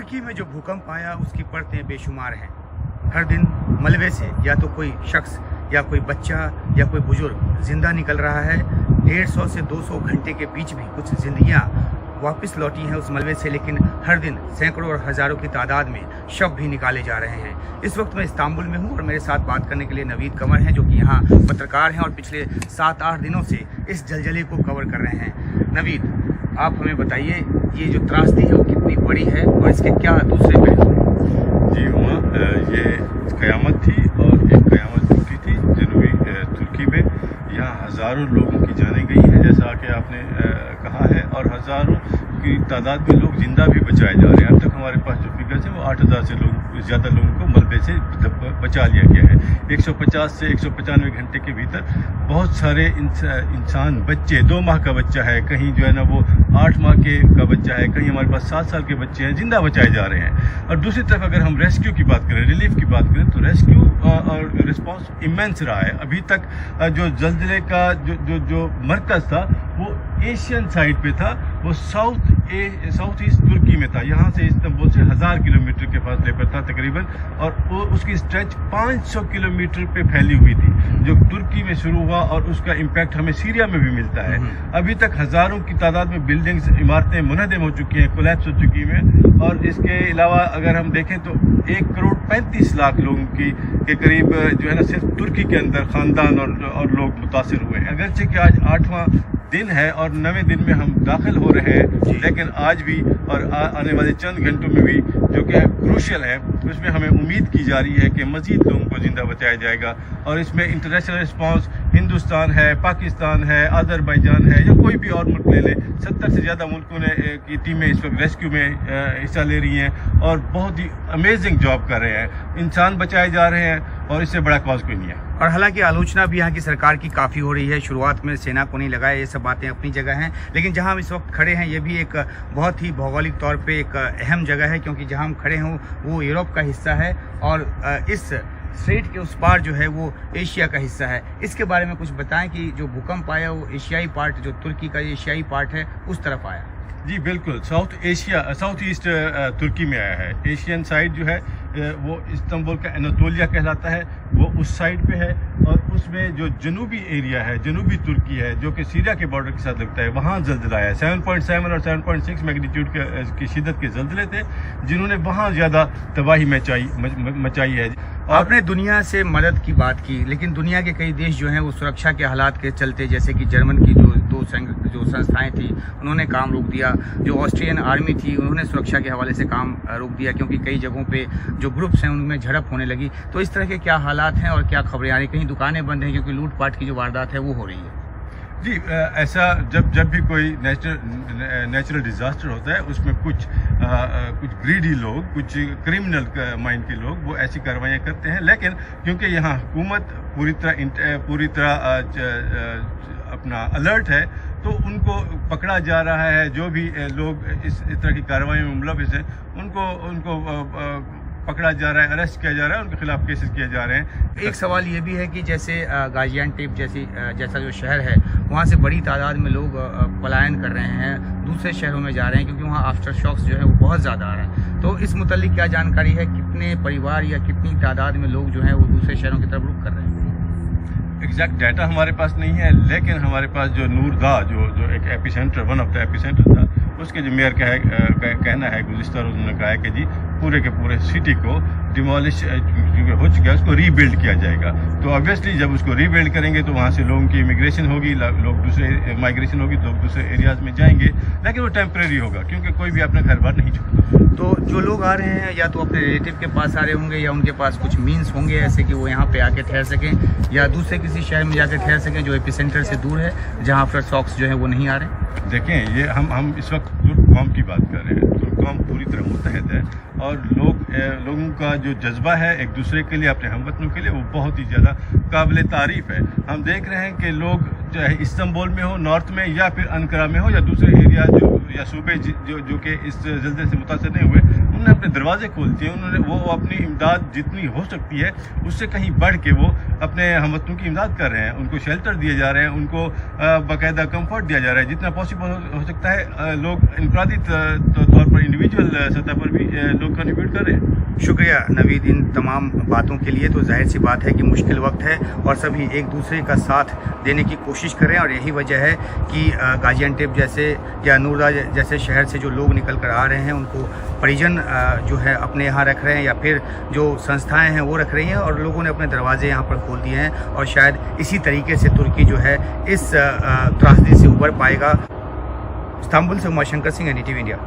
तुर्की में जो भूकंप आया उसकी परतें बेशुमार हैं। हर दिन मलबे से या तो कोई शख्स या कोई बच्चा या कोई बुजुर्ग जिंदा निकल रहा है। 150 से 200 घंटे के बीच भी कुछ जिंदगियां वापस लौटी हैं उस मलबे से, लेकिन हर दिन सैकड़ों और हज़ारों की तादाद में शव भी निकाले जा रहे हैं। इस वक्त मैं इस्तांबुल में हूँ और मेरे साथ बात करने के लिए नवीद कमर हैं, जो कि यहाँ पत्रकार हैं और पिछले 7-8 दिनों से इस जलजले को कवर कर रहे हैं। नवीद, आप हमें बताइए ये जो त्रासदी है वो कितनी बड़ी है और इसके क्या दूसरे पहलू हैं? जी वहाँ ये क़यामत थी और एक क़यामत रुकी थी जनूबी तुर्की में। यहाँ हज़ारों लोगों की जानें गई हैं, जैसा कि आपने कहा है, और हज़ारों की तादाद में लोग जिंदा भी बचाए जा रहे हैं। अब तक हमारे पास जो फिगर्स हैं वो 8000 से ज़्यादा लोगों को मलबे से बचा लिया गया है। 150 से 195 घंटे के भीतर बहुत सारे इंसान, बच्चे, 2 माह का बच्चा है, कहीं जो है ना वो 8 माह का बच्चा है, कहीं हमारे पास 7 साल के बच्चे हैं, जिंदा बचाए जा रहे हैं। और दूसरी तरफ अगर हम रेस्क्यू की बात करें, रिलीफ की बात करें, तो रेस्क्यू और रिस्पांस इमेंस रहा है। अभी तक जो जल्जले का जो मरकज़ था वो एशियन साइड पे था, वो साउथ ईस्ट तुर्की में था। यहाँ से इस्तांबुल से 1000 किलोमीटर के फासले पर था तकरीबन, और वो उसकी स्ट्रेच 500 किलोमीटर पे फैली हुई थी, जो तुर्की में शुरू हुआ और उसका इम्पैक्ट हमें सीरिया में भी मिलता है। अभी तक हज़ारों की तादाद में बिल्डिंग्स, इमारतें मुनहदम हो चुकी हैं, कोलैप्स हो चुकी हैं। और इसके अलावा अगर हम देखें तो 1 करोड़ 35 लाख लोगों के करीब जो है ना सिर्फ तुर्की के अंदर ख़ानदान और लोग मुतासिर हुए हैं। अगरचे कि आज 8वां दिन है और 9वें दिन में हम दाखिल हो रहे हैं, लेकिन आज भी और आने वाले चंद घंटों में भी जो कि क्रूशियल है, उसमें हमें उम्मीद की जा रही है कि मज़ीद लोगों को ज़िंदा बचाया जाएगा। और इसमें इंटरनेशनल रिस्पांस हिंदुस्तान है, पाकिस्तान है, अज़रबैजान है, या कोई भी और मुल्क ले लें, 70 से ज़्यादा मुल्कों ने की टीमें इस वक्त रेस्क्यू में हिस्सा ले रही हैं और बहुत ही अमेजिंग जॉब कर रहे हैं। इंसान बचाए जा रहे हैं और इससे बड़ा कॉज कोई नहीं है। और हालांकि आलोचना भी यहाँ की सरकार की काफ़ी हो रही है। शुरुआत में सेना को नहीं लगाया, ये सब बातें अपनी जगह हैं, लेकिन जहाँ हम इस वक्त खड़े हैं ये भी एक बहुत ही भौगोलिक तौर पे एक अहम जगह है, क्योंकि जहाँ हम खड़े हों वो यूरोप का हिस्सा है और इस स्ट्रेट के उस पार जो है वो एशिया का हिस्सा है। इसके बारे में कुछ बताएं कि जो भूकंप आया वो एशियाई पार्ट, जो तुर्की का एशियाई पार्ट है, उस तरफ आया। जी बिल्कुल, साउथ ईस्ट तुर्की में आया है। एशियन साइड जो है वो इस्तांबुल का एनातोलिया कहलाता है, वो उस साइड पे है। और उसमें जो जनूबी एरिया है, जनूबी तुर्की है, जो कि सीरिया के बॉर्डर के साथ लगता है, वहाँ जल्जला आया। 7.7 और 7.6 मैग्नीट्यूड की शिद्दत के जल्जले थे, जिन्होंने वहाँ ज़्यादा तबाही मचाई है। आपने दुनिया से मदद की बात की, लेकिन दुनिया के कई देश जो हैं वो सुरक्षा के हालात के चलते, जैसे कि जर्मन की जो संस्थाएं थी उन्होंने काम रोक दिया, जो ऑस्ट्रियन आर्मी थी उन्होंने सुरक्षा के हवाले से काम रोक दिया, क्योंकि कई जगहों पे जो ग्रुप्स हैं उनमें झड़प होने लगी। तो इस तरह के क्या हालात हैं और क्या खबरें आ रही? कहीं दुकानें बंद हैं क्योंकि लूटपाट की जो वारदात है वो हो रही है। जी ऐसा जब भी कोई नेचुरल डिज़ास्टर होता है, उसमें कुछ ग्रीडी लोग, कुछ क्रिमिनल माइंड के लोग वो ऐसी कार्रवाइयाँ करते हैं। लेकिन क्योंकि यहाँ हुकूमत पूरी तरह अपना अलर्ट है, तो उनको पकड़ा जा रहा है। जो भी लोग इस तरह की कार्रवाई में मुलविस हैं उनको पकड़ा जा रहा है, अरेस्ट किया जा रहा है, उनके खिलाफ केसेस किए जा रहे हैं। एक सवाल ये भी है कि जैसे गाजियान्टेप जैसा जो शहर है, वहाँ से बड़ी तादाद में लोग पलायन कर रहे हैं, दूसरे शहरों में जा रहे हैं, क्योंकि वहाँ आफ्टर शॉक्स जो है वो बहुत ज़्यादा आ रहा है। तो इस मुतालिक क्या जानकारी है, कितने परिवार या कितनी तादाद में लोग जो हैं वो दूसरे शहरों की तरफ रुख कर रहे हैं? एग्जैक्ट डाटा हमारे पास नहीं है, लेकिन हमारे पास जो नूरगाह जो एक epicentre, one of the epicentre था, उसके जो मेयर का कहना है, गुज़िश्ता रोज़ उन्होंने कहा है कि जी पूरे के पूरे सिटी को डिमोलिश हो चुका है, उसको रीबिल्ड किया जाएगा। तो ऑब्वियसली जब उसको रीबिल्ड करेंगे तो वहाँ से लोगों की इमिग्रेशन होगी, लोग दूसरे माइग्रेशन होगी, लोग दूसरे एरियाज़ में जाएंगे, लेकिन वो टेम्परेरी होगा, क्योंकि कोई भी अपना घर बार नहीं छोड़ता। तो जो लोग आ रहे हैं या तो अपने रिलेटिव के पास आ रहे होंगे, या उनके पास कुछ मीन्स होंगे ऐसे कि वो यहाँ पे आके ठहर सकें, या दूसरे किसी शहर में जाकर ठहर सकें जो एपिसेंटर से दूर है, जहाँ आफ्टर शॉक्स जो है वो नहीं आ रहे। देखें, ये हम इस वक्त तुर्क की बात कर रहे हैं। तुर्क पूरी तरह मुतहद है और लोगों का जो जज्बा है एक दूसरे के लिए, अपने हमवतनों के लिए, वो बहुत ही ज़्यादा काबिल तारीफ़ है। हम देख रहे हैं कि लोग चाहे इस्तांबुल में हो, नॉर्थ में, या फिर अंकारा में हो, या दूसरे एरिया या सूबे जो कि इस जल्जले से मुतासर नहीं हुए, उन्होंने अपने दरवाजे खोल दिए। उन्होंने वो अपनी इमदाद जितनी हो सकती है उससे कहीं बढ़ के वो अपने हमवतनों की इमदाद कर रहे हैं। उनको शेल्टर दिए जा रहे हैं, उनको बाकायदा कंफर्ट दिया जा रहा है, जितना पॉसिबल हो सकता है। लोग इनफरादी तौर پر انڈیویجول سطح پر بھی لوگ کنٹریبیوٹ کر رہے ہیں. شکریہ نوید ان تمام باتوں کے لیے. تو ظاہر سی بات ہے کہ مشکل وقت ہے اور سبھی ایک دوسرے کا ساتھ دینے کی کوشش کریں, اور یہی وجہ ہے کہ غازی انٹیب جیسے یا نوردا جیسے شہر سے جو لوگ نکل کر آ رہے ہیں ان کو پریجن جو ہے اپنے یہاں رکھ رہے ہیں, یا پھر جو سنستھائیں ہیں وہ رکھ رہی ہیں, اور لوگوں نے اپنے دروازے یہاں پر کھول دیے ہیں, اور شاید اسی طریقے سے ترکی جو ہے اس تراژدی سے ابھر پائے گا. استنبول سے عمر شنکر سنگھ, NDTV انڈیا.